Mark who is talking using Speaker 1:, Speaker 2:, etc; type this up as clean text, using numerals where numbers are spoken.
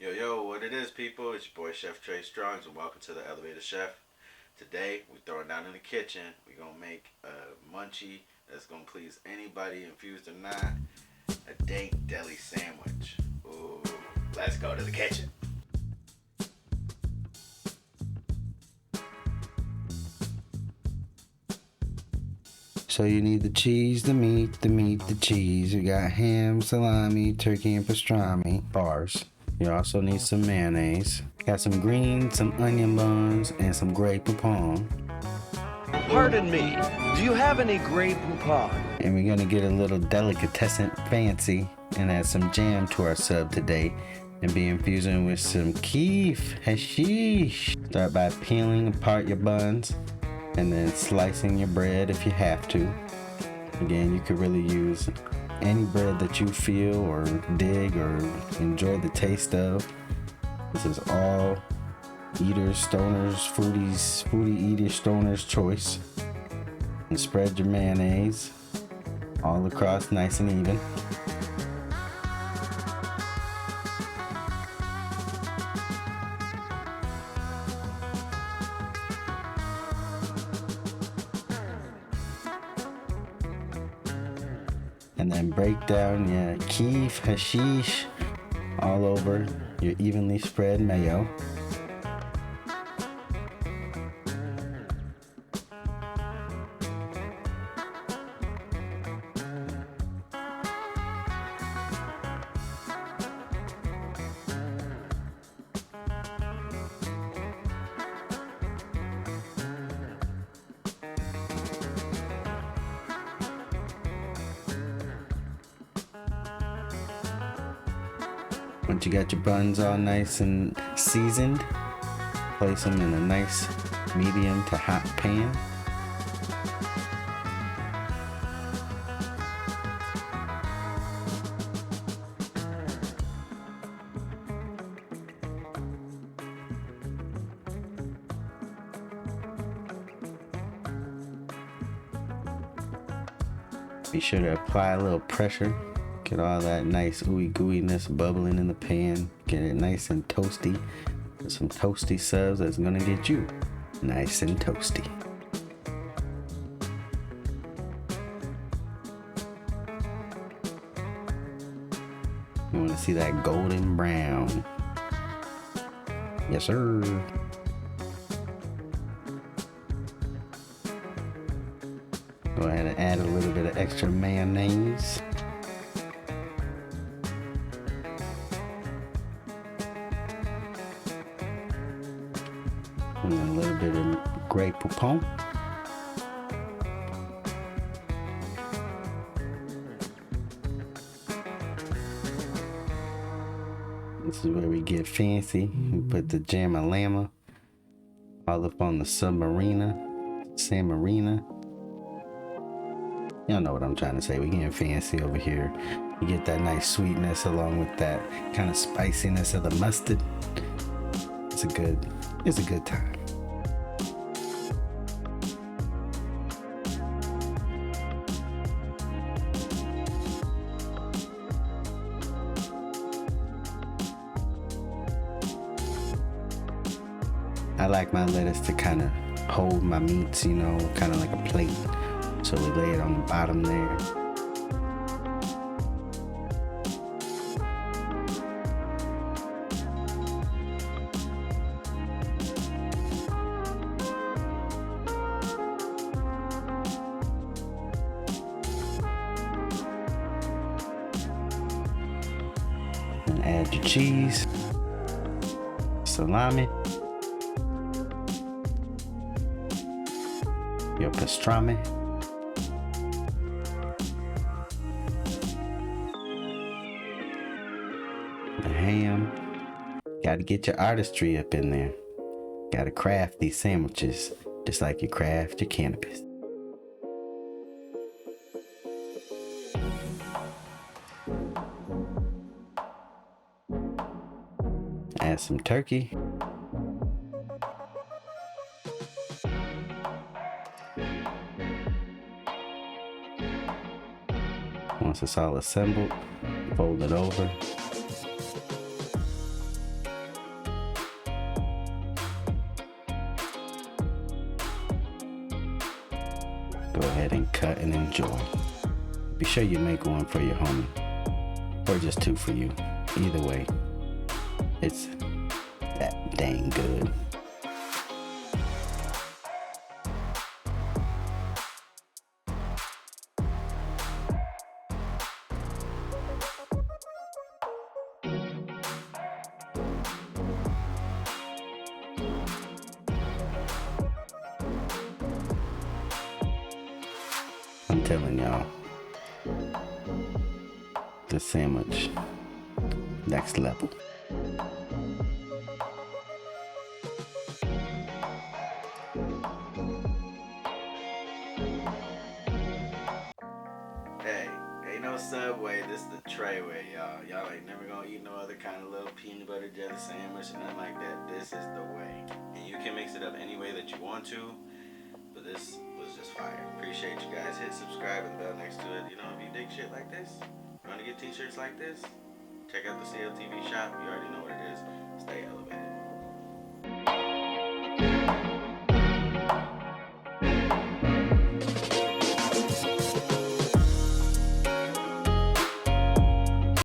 Speaker 1: Yo, yo, what it is, people? It's your boy Chef Trey Strongs, and welcome to the Elevator Chef. Today, we're throwing down in the kitchen. We're gonna make a munchie that's gonna please anybody, infused or not. A Dank Deli sandwich. Ooh, let's go to the kitchen.
Speaker 2: So you need the cheese, the meat, the cheese. You got ham, salami, turkey, and pastrami. Bars. You also need some mayonnaise. Got some greens, some onion buns, and some Grey Poupon.
Speaker 3: Pardon me, do you have any Grey Poupon?
Speaker 2: And we're gonna get a little delicatessen fancy and add some jam to our sub today and be infusing with some keef, hashish. Start by peeling apart your buns and then slicing your bread if you have to. Again, you could really use any bread that you feel or dig or enjoy the taste of. This is all eaters, stoners, foodie eaters, stoners choice. And spread your mayonnaise all across nice and even. And then break down your keef, hashish all over your evenly spread mayo. Once you got your buns all nice and seasoned, place them in a nice medium to hot pan. Be sure to apply a little pressure. Get all that nice ooey gooiness bubbling in the pan. Get it nice and toasty. With some toasty subs that's gonna get you nice and toasty. You wanna see that golden brown. Yes, sir. Go ahead and add a little bit of extra mayonnaise. And a little bit of Grey Poupon. This is where we get fancy. We put the Jamma Llama all up on the submarina, Samarina. Y'all know what I'm trying to say. We getting fancy over here. You get that nice sweetness along with that kind of spiciness of the mustard. It's a good time. I like my lettuce to kind of hold my meats, kind of like a plate. So we lay it on the bottom there. And add your cheese, salami, your pastrami, the ham. Gotta get your artistry up in there. Gotta craft these sandwiches just like you craft your cannabis. Add some turkey. Once it's all assembled, fold it over. go ahead and cut and enjoy. Be sure you make one for your homie, or just two for you. Either way, it's that dang good. I'm telling y'all, the sandwich, next level.
Speaker 1: Hey, ain't no Subway, this is the Treyway, y'all. Y'all ain't never gonna eat no other kind of little peanut butter jelly sandwich or nothing like that. This is the way. And you can mix it up any way that you want to, but this was just fire. Appreciate you guys. Hit subscribe and the bell next to it. You know, if you dig shit like this, you want to get t-shirts like this, check out the CLTV shop. You already know what it is. Stay elevated.